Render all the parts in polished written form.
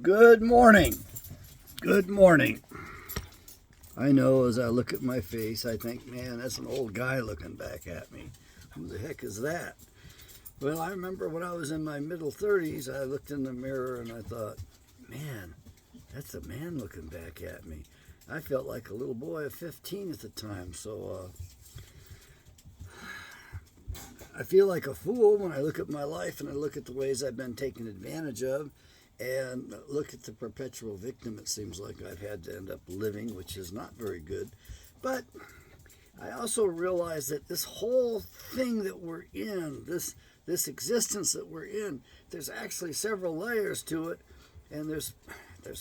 Good morning. Good morning. I know as I look at my face, I think, man, that's an old guy looking back at me. Who the heck is that? Well, I remember when I was in my middle 30s, I looked in the mirror and I thought, man, that's a man looking back at me. I felt like a little boy of 15 at the time, so I feel like a fool when I look at my life and I look at the ways I've been taken advantage of and look at the perpetual victim it seems like I've had to end up living, which is not very good. But I also realize that this whole thing that we're in, this existence that we're in, there's actually several layers to it, and there's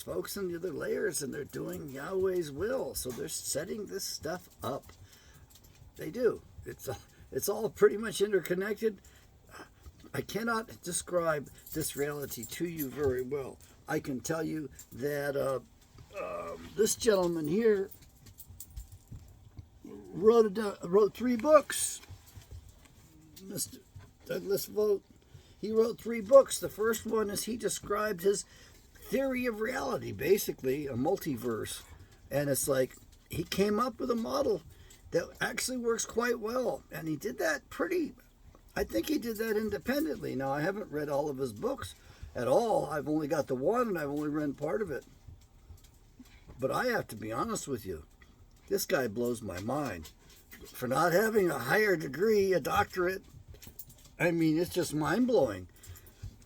folks in the other layers and they're doing Yahweh's will, so they're setting this stuff up. They do. It's all pretty much interconnected. I cannot describe this reality to you very well. I can tell you that this gentleman here wrote 3 books. Mr. Douglas Vogt. He wrote 3 books. The first one is he described his theory of reality, basically a multiverse. And it's like he came up with a model that actually works quite well. And he did that I think he did that independently. Now, I haven't read all of his books at all. I've only got the one, and I've only read part of it. But I have to be honest with you. This guy blows my mind. For not having a higher degree, a doctorate, I mean, it's just mind-blowing.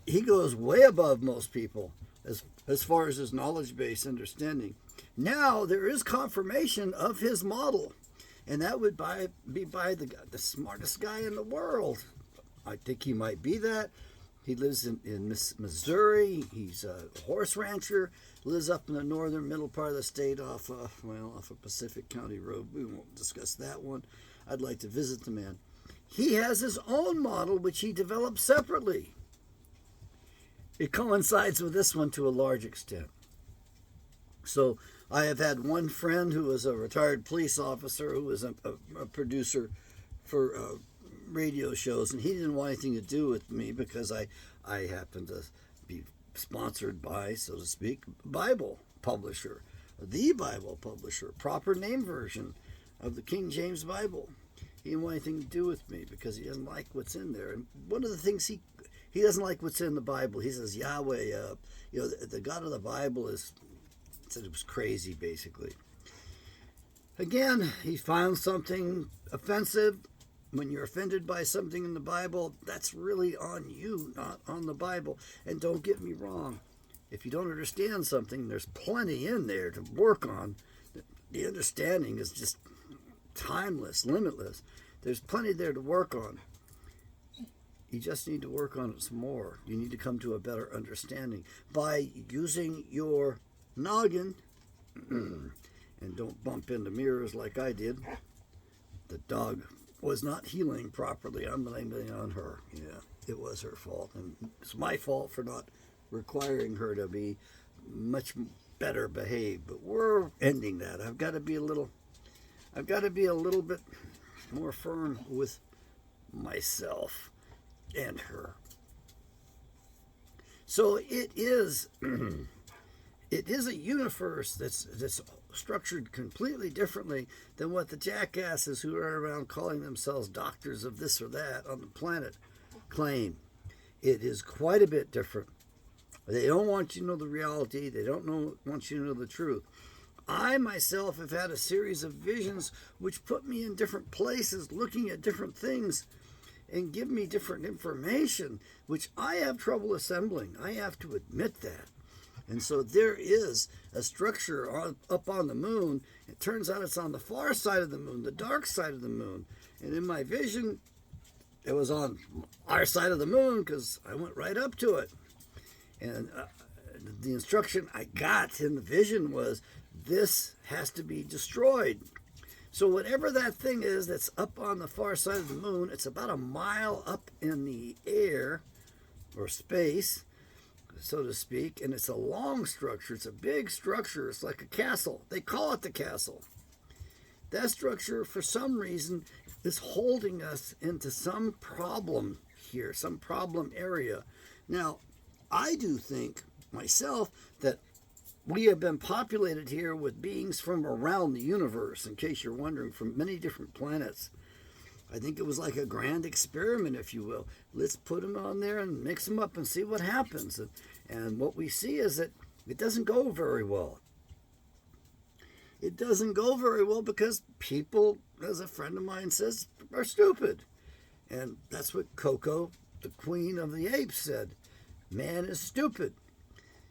He goes way above most people as far as his knowledge-based understanding. Now, there is confirmation of his model. And that would be by the smartest guy in the world. I think he might be that. He lives in Missouri. He's a horse rancher. Lives up in the northern middle part of the state off of Pacific County Road. We won't discuss that one. I'd like to visit the man. He has his own model, which he developed separately. It coincides with this one to a large extent. So I have had one friend who was a retired police officer who was a producer for radio shows, and he didn't want anything to do with me because I happen to be sponsored by, so to speak, Bible publisher, the Bible publisher, proper name version of the King James Bible. He didn't want anything to do with me because he doesn't like what's in there. And one of the things he doesn't like what's in the Bible. He says Yahweh, the God of the Bible said it was crazy, basically. Again, he found something offensive. When you're offended by something in the Bible, that's really on you, not on the Bible. And don't get me wrong, if you don't understand something, there's plenty in there to work on. The understanding is just timeless, limitless. There's plenty there to work on. You just need to work on it some more. You need to come to a better understanding by using your noggin. And don't bump into mirrors like I did. The dog was not healing properly. I'm blaming it on her. Yeah, it was her fault. And it's my fault for not requiring her to be much better behaved. But we're ending that. I've got to be a little bit more firm with myself and her. So it is a universe that's structured completely differently than what the jackasses who are around calling themselves doctors of this or that on the planet claim. It is quite a bit different. They don't want you to know the reality. They don't want you to know the truth. I myself have had a series of visions which put me in different places, looking at different things and give me different information, which I have trouble assembling. I have to admit that. And so there is a structure up on the moon. It turns out it's on the far side of the moon, the dark side of the moon. And in my vision, it was on our side of the moon because I went right up to it. And the instruction I got in the vision was, this has to be destroyed. So whatever that thing is that's up on the far side of the moon, it's about a mile up in the air or space, so to speak, and it's a long structure. It's a big structure. It's like a castle. They call it the castle. That structure, for some reason, is holding us into some problem here, some problem area. Now, I do think myself that we have been populated here with beings from around the universe, in case you're wondering, from many different planets. I think it was like a grand experiment, if you will. Let's put them on there and mix them up and see what happens. And what we see is that it doesn't go very well. It doesn't go very well because people, as a friend of mine says, are stupid. And that's what Coco, the queen of the apes, said. Man is stupid.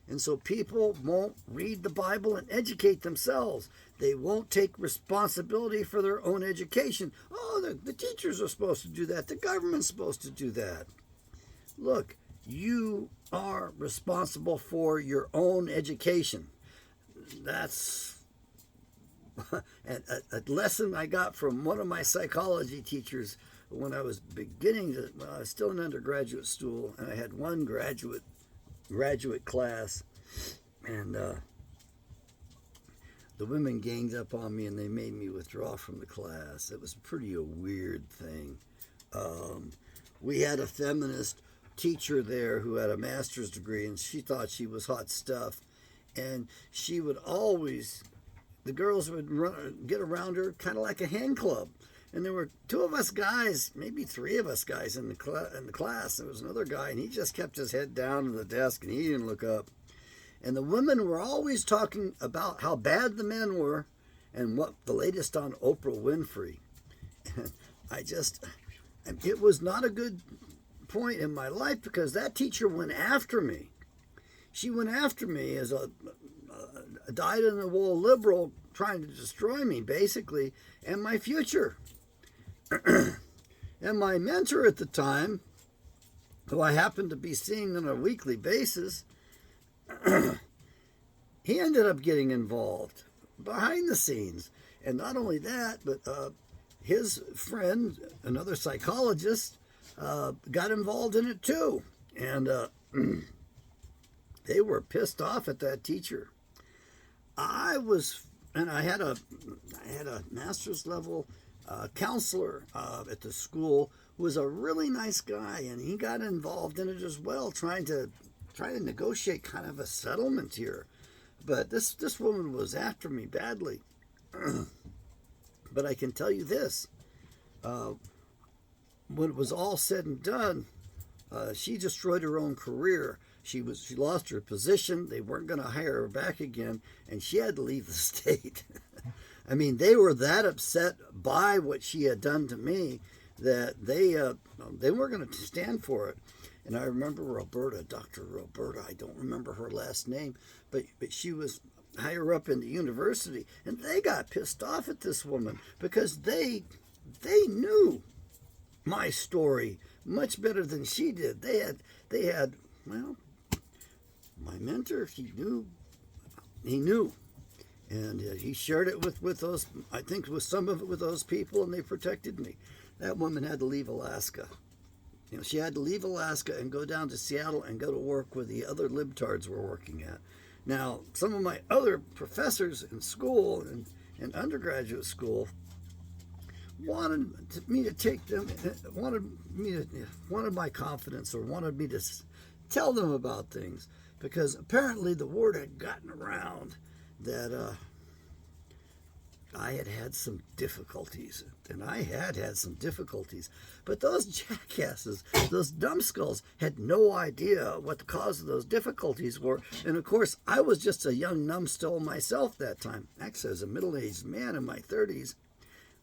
And so people won't read the Bible and educate themselves. They won't take responsibility for their own education. Oh, the teachers are supposed to do that. The government's supposed to do that. Look, you are responsible for your own education. That's a lesson I got from one of my psychology teachers when I was I was still in undergraduate school, and I had one graduate class, and the women ganged up on me and they made me withdraw from the class. It was pretty a weird thing. We had a feminist teacher there who had a master's degree, and she thought she was hot stuff, and she would always, the girls would get around her kind of like a hen club. And there were two of us guys, maybe three of us guys in the class. There was another guy, and he just kept his head down in the desk, and he didn't look up. And the women were always talking about how bad the men were and what the latest on Oprah Winfrey. And it was not a good point in my life because that teacher went after me. She went after me as a dyed-in-the-wool liberal trying to destroy me, basically, and my future. And my mentor at the time, who I happened to be seeing on a weekly basis, he ended up getting involved behind the scenes. And not only that, but his friend, another psychologist, got involved in it too. And they were pissed off at that teacher. I had a master's level counselor at the school who was a really nice guy, and he got involved in it as well, trying to negotiate kind of a settlement here. But this woman was after me badly. But I can tell you this, when it was all said and done, she destroyed her own career. She lost her position. They weren't going to hire her back again, and she had to leave the state. I mean, they were that upset by what she had done to me that they weren't going to stand for it. And I remember Dr. Roberta, I don't remember her last name, but she was higher up in the university, and they got pissed off at this woman because they knew my story much better than she did. They had well, my mentor, he knew. And he shared it with those, I think with some of it with those people, and they protected me. That woman had to leave Alaska. You know, she had to leave Alaska and go down to Seattle and go to work where the other libtards were working at. Now, some of my other professors in school and in undergraduate school wanted me to take them, wanted my confidence, or wanted me to tell them about things, because apparently the word had gotten around that I had some difficulties, and I had some difficulties. But those jackasses, those numbskulls, had no idea what the cause of those difficulties were. And of course, I was just a young numbskull myself that time. Actually, I was a middle-aged man in my 30s.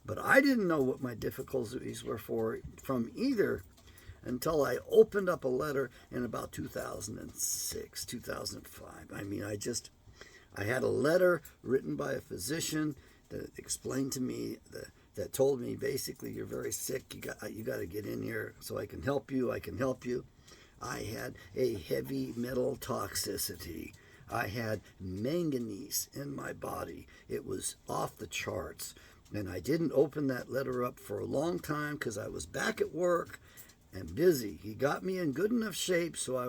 But I didn't know what my difficulties were from either until I opened up a letter in about 2006, 2005. I mean, I had a letter written by a physician that explained to me that told me basically, you're very sick. You got to get in here so I can help you. I had a heavy metal toxicity. I had manganese in my body. It was off the charts. And I didn't open that letter up for a long time because I was back at work and busy. He got me in good enough shape so I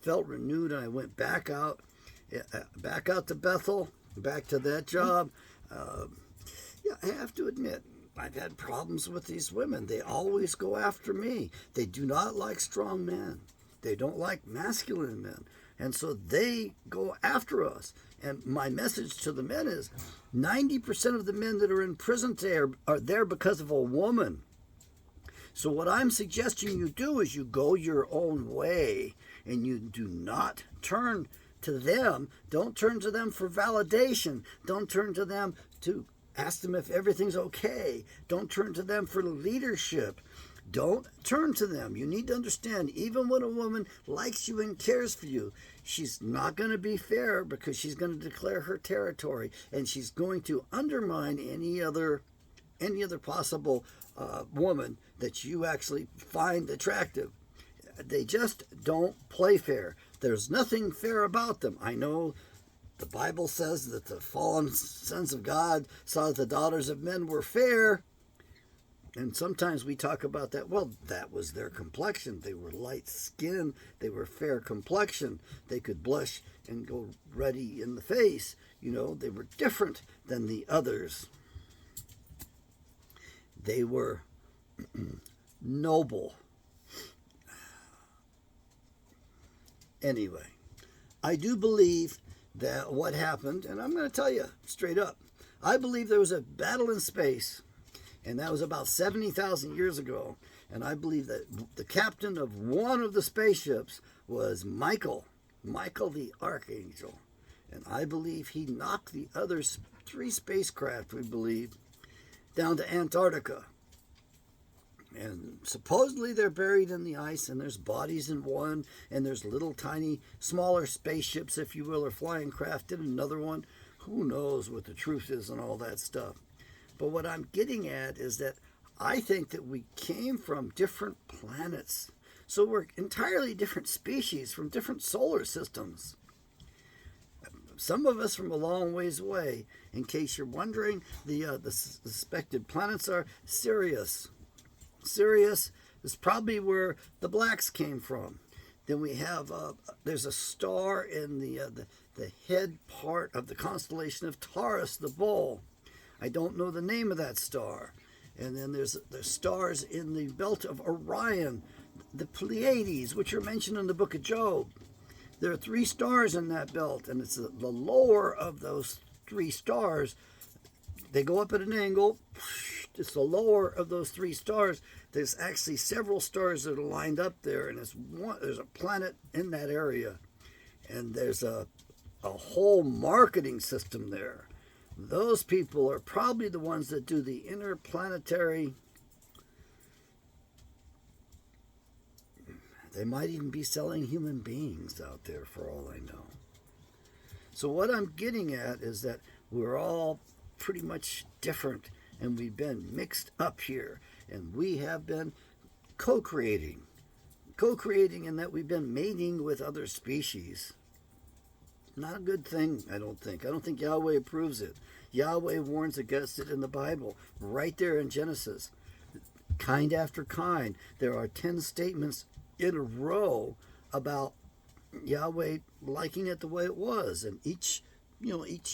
felt renewed, and I went back out to Bethel, back to that job. I have to admit, I've had problems with these women. They always go after me. They do not like strong men. They don't like masculine men. And so they go after us. And my message to the men is 90% of the men that are in prison today are there because of a woman. So what I'm suggesting you do is you go your own way, and you do not turn to them. Don't turn to them for validation. Don't turn to them to ask them if everything's okay. Don't turn to them for leadership. Don't turn to them. You need to understand, even when a woman likes you and cares for you, she's not going to be fair, because she's going to declare her territory, and she's going to undermine any other possible woman that you actually find attractive. They just don't play fair. There's nothing fair about them. I know the Bible says that the fallen sons of God saw that the daughters of men were fair. And sometimes we talk about that. Well, that was their complexion. They were light skinned. They were fair complexion. They could blush and go ruddy in the face. You know, they were different than the others. They were noble. Anyway, I do believe that what happened, and I'm going to tell you straight up, I believe there was a battle in space, and that was about 70,000 years ago. And I believe that the captain of one of the spaceships was Michael the Archangel. And I believe he knocked the other 3 spacecraft, we believe, down to Antarctica. And supposedly they're buried in the ice, and there's bodies in one, and there's little tiny, smaller spaceships, if you will, or flying craft in another one. Who knows what the truth is and all that stuff. But what I'm getting at is that I think that we came from different planets. So we're entirely different species from different solar systems. Some of us from a long ways away. In case you're wondering, the suspected planets are Sirius. Sirius is probably where the blacks came from. Then we have, there's a star in the head part of the constellation of Taurus, the bull. I don't know the name of that star. And then there's stars in the belt of Orion, the Pleiades, which are mentioned in the book of Job. There are 3 stars in that belt, and it's the lower of those 3 stars. They go up at an angle. It's the lower of those 3 stars. There's actually several stars that are lined up there, and there's a planet in that area. And there's a whole marketing system there. Those people are probably the ones that do the interplanetary. They might even be selling human beings out there for all I know. So what I'm getting at is that we're all pretty much different, and we've been mixed up here, and we have been co-creating in that we've been mating with other species. Not a good thing, I don't think. I don't think Yahweh approves it. Yahweh warns against it in the Bible, right there in Genesis. Kind after kind. There are 10 statements in a row about Yahweh liking it the way it was, and each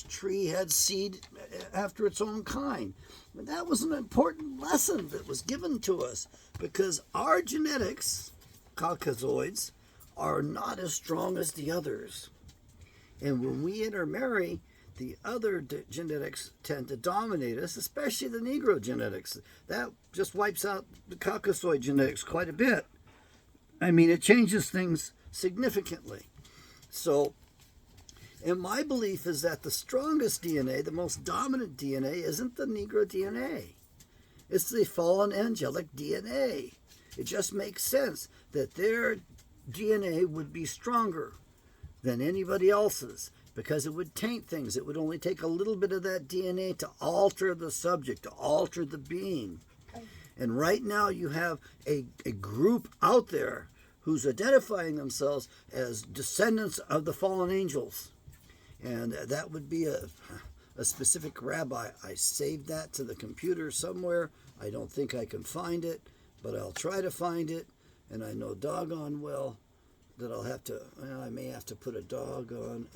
tree had seed after its own kind. But that was an important lesson that was given to us, because our genetics, Caucasoids, are not as strong as the others. And when we intermarry, the other genetics tend to dominate us, especially the Negro genetics. That just wipes out the Caucasoid genetics quite a bit. I mean, it changes things significantly. So, and my belief is that the strongest DNA, the most dominant DNA, isn't the Negro DNA. It's the fallen angelic DNA. It just makes sense that their DNA would be stronger than anybody else's, because it would taint things. It would only take a little bit of that DNA to alter the subject, to alter the being. And right now you have a group out there who's identifying themselves as descendants of the fallen angels. And that would be a specific rabbi. I saved that to the computer somewhere. I don't think I can find it, but I'll try to find it. And I know doggone well that I may have to put a dog on.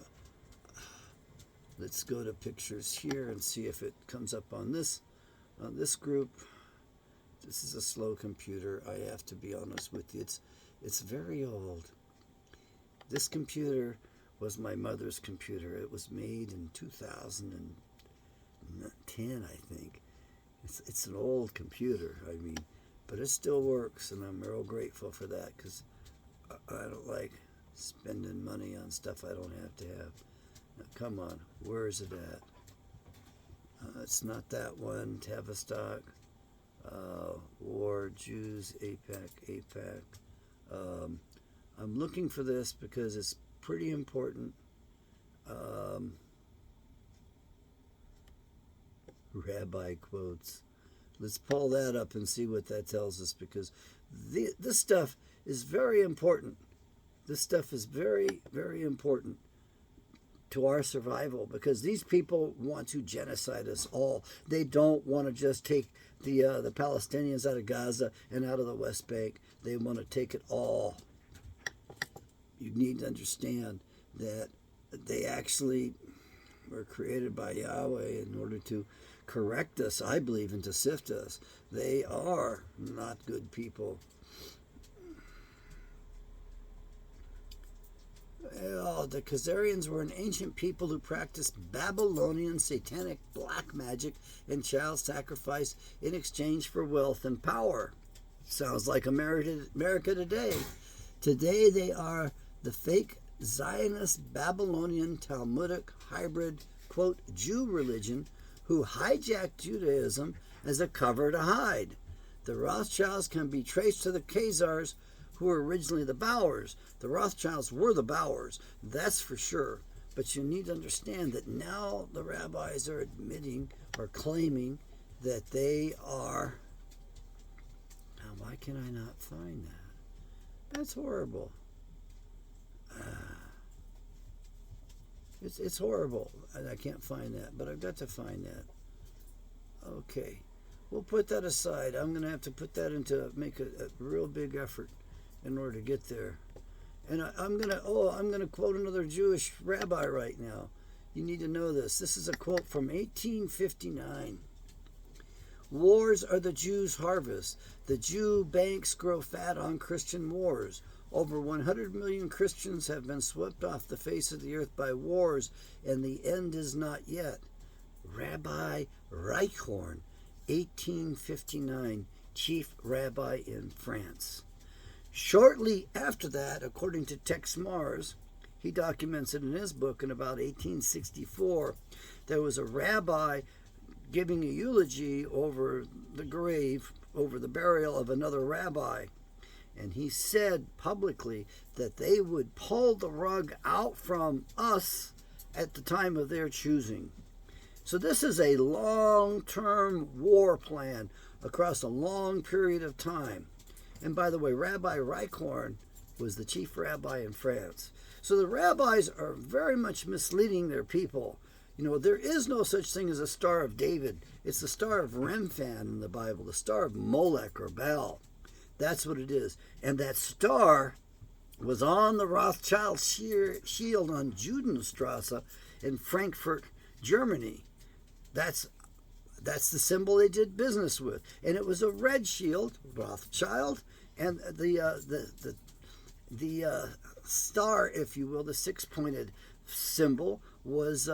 Let's go to pictures here and see if it comes up on this group. This is a slow computer. I have to be honest with you. It's very old. This computer was my mother's computer. It was made in 2010, I think. It's an old computer, but it still works, and I'm real grateful for that, because I don't like spending money on stuff I don't have to have. Now, come on, where is it at? It's not that one. Tavistock, War, Jews, APAC. I'm looking for this because it's pretty important. Rabbi quotes. Let's pull that up and see what that tells us, because this stuff is very important. This stuff is very, very important to our survival, because these people want to genocide us all. They don't want to just take the Palestinians out of Gaza and out of the West Bank. They want to take it all. You need to understand that they actually were created by Yahweh in order to correct us, I believe, and to sift us. They are not good people. The Khazarians were an ancient people who practiced Babylonian satanic black magic and child sacrifice in exchange for wealth and power. Sounds like America today. Today they are the fake Zionist Babylonian Talmudic hybrid, quote, Jew religion who hijacked Judaism as a cover to hide. The Rothschilds can be traced to the Khazars, who were originally the Bowers. The Rothschilds were the Bowers, that's for sure. But you need to understand that now the rabbis are admitting or claiming that they are... Now, why can I not find that? That's horrible. It's horrible, and I can't find that, but I've got to find that. Okay, we'll put that aside. I'm going to have to put that make a real big effort in order to get there. And I'm going to quote another Jewish rabbi right now. You need to know this. This is a quote from 1859. Wars are the Jews' harvest. The Jew banks grow fat on Christian wars. Over 100 million Christians have been swept off the face of the earth by wars, and the end is not yet. Rabbi Reichhorn, 1859, chief rabbi in France. Shortly after that, according to Tex Mars, he documents it in his book in about 1864, there was a rabbi giving a eulogy over the grave, over the burial of another rabbi. And he said publicly that they would pull the rug out from us at the time of their choosing. So this is a long-term war plan across a long period of time. And by the way, Rabbi Reichhorn was the chief rabbi in France. So the rabbis are very much misleading their people. You know, there is no such thing as a Star of David. It's the Star of Remphan in the Bible, the Star of Molech or Baal. That's what it is. And that star was on the Rothschild shield on Judenstrasse in Frankfurt, Germany. That's the symbol they did business with. And it was a red shield, Rothschild, and the star, if you will, the six-pointed symbol was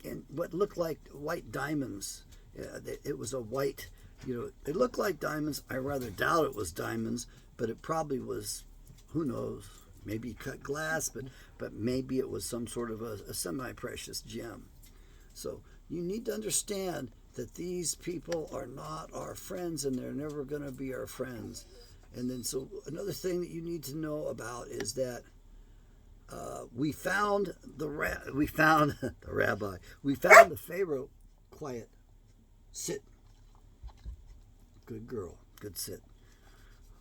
in what looked like white diamonds. It was a white... it looked like diamonds. I rather doubt it was diamonds, but it probably was, who knows, maybe cut glass, but maybe it was some sort of a semi-precious gem. So you need to understand that these people are not our friends, and they're never going to be our friends. And then, so another thing that you need to know about is that we found the rabbi. We found the Pharaoh. Quiet. Sit. Good girl. Good sit.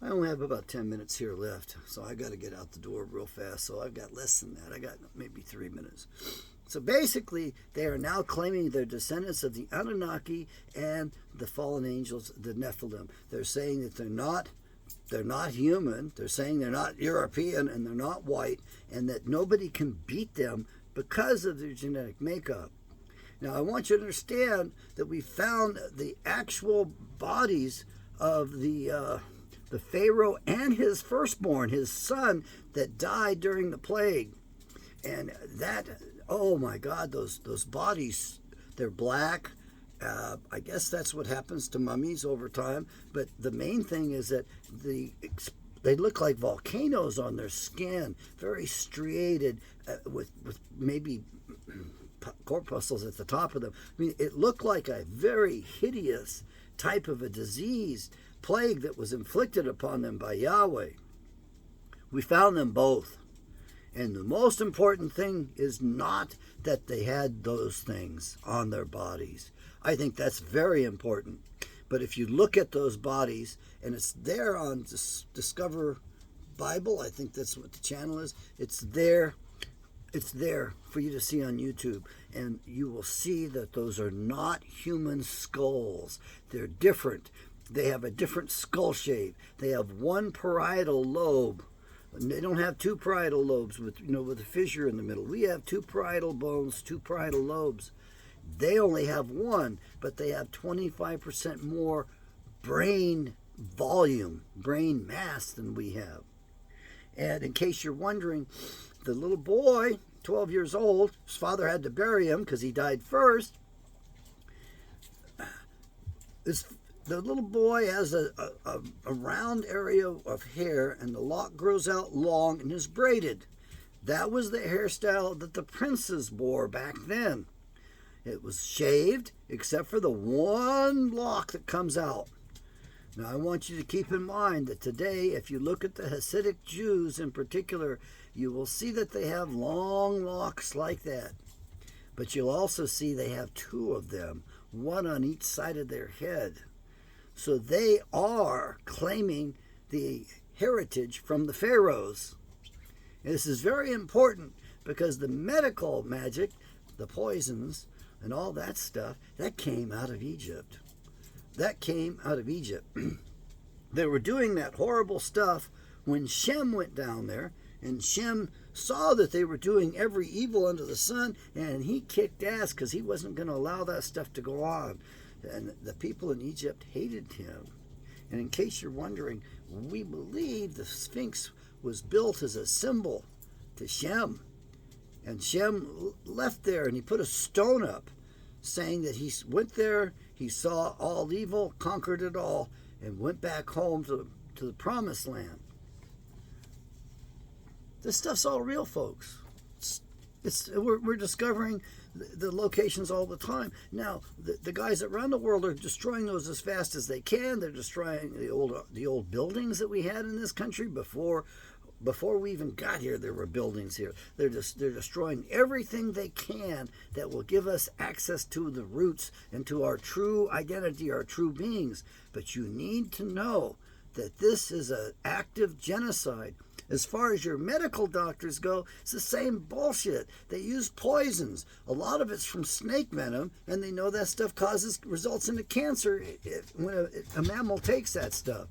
I only have about 10 minutes here left, so I got to get out the door real fast. So I've got less than that. I got maybe 3 minutes. So basically, they are now claiming they're descendants of the Anunnaki and the fallen angels, the Nephilim. They're saying that they're not human. They're saying they're not European and they're not white, and that nobody can beat them because of their genetic makeup. Now, I want you to understand that we found the actual bodies of the the Pharaoh and his firstborn, his son, that died during the plague. And that, oh my God, those bodies, they're black. I guess that's what happens to mummies over time. But the main thing is that they look like volcanoes on their skin, very striated, with maybe corpuscles at the top of them. I mean, it looked like a very hideous type of a disease, plague that was inflicted upon them by Yahweh. We found them both. And the most important thing is not that they had those things on their bodies. I think that's very important. But if you look at those bodies, and it's there on Discover Bible, I think that's what the channel is, it's there for you to see on YouTube. And you will see that those are not human skulls. They're different. They have a different skull shape. They have one parietal lobe. They don't have two parietal lobes with a fissure in the middle. We have two parietal bones, two parietal lobes. They only have one, but they have 25% more brain volume, brain mass than we have. And in case you're wondering, the little boy, 12 years old, his father had to bury him because he died first. The little boy has a round area of hair, and the lock grows out long and is braided. That was the hairstyle that the princes wore back then. It was shaved, except for the one lock that comes out. Now, I want you to keep in mind that today, if you look at the Hasidic Jews in particular, you will see that they have long locks like that. But you'll also see they have two of them, one on each side of their head. So they are claiming the heritage from the pharaohs. And this is very important because the medical magic, the poisons, and all that stuff, that came out of Egypt. That came out of Egypt. They were doing that horrible stuff when Shem went down there, and Shem saw that they were doing every evil under the sun, and he kicked ass because he wasn't going to allow that stuff to go on. And the people in Egypt hated him. And in case you're wondering, we believe the Sphinx was built as a symbol to Shem. And Shem left there, and he put a stone up saying that he went there, he saw all evil, conquered it all, and went back home to the promised land. This stuff's all real, folks. We're discovering the locations all the time. Now, the guys around the world are destroying those as fast as they can. They're destroying the old buildings that we had in this country before we even got here. There were buildings here. They're destroying everything they can that will give us access to the roots and to our true identity, our true beings. But you need to know that this is an active genocide. As far as your medical doctors go, it's the same bullshit. They use poisons. A lot of it's from snake venom, and they know that stuff results into cancer when a mammal takes that stuff.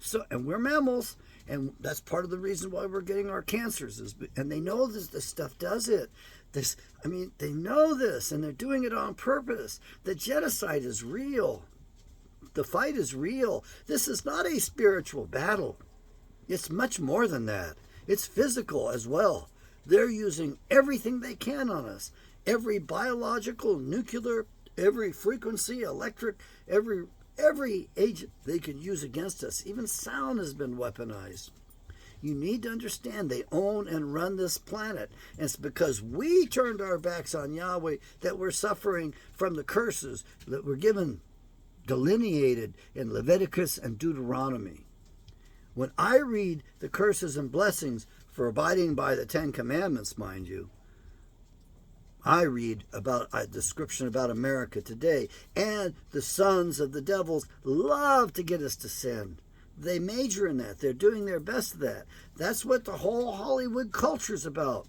So, and we're mammals, and that's part of the reason why we're getting our cancers. And they know this stuff does it. They know this, and they're doing it on purpose. The genocide is real. The fight is real. This is not a spiritual battle. It's much more than that. It's physical as well. They're using everything they can on us. Every biological, nuclear, every frequency, electric, every agent they can use against us. Even sound has been weaponized. You need to understand they own and run this planet. And it's because we turned our backs on Yahweh that we're suffering from the curses that were given, delineated in Leviticus and Deuteronomy. When I read the curses and blessings for abiding by the Ten Commandments, mind you, I read about a description about America today. And the sons of the devils love to get us to sin. They major in that. They're doing their best at that. That's what the whole Hollywood culture is about.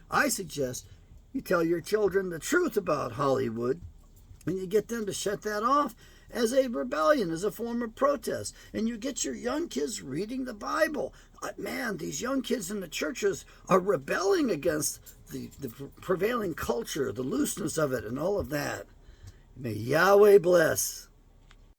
I suggest you tell your children the truth about Hollywood, and you get them to shut that off as a rebellion, as a form of protest. And you get your young kids reading the Bible. Man, these young kids in the churches are rebelling against the prevailing culture, the looseness of it, and all of that. May Yahweh bless.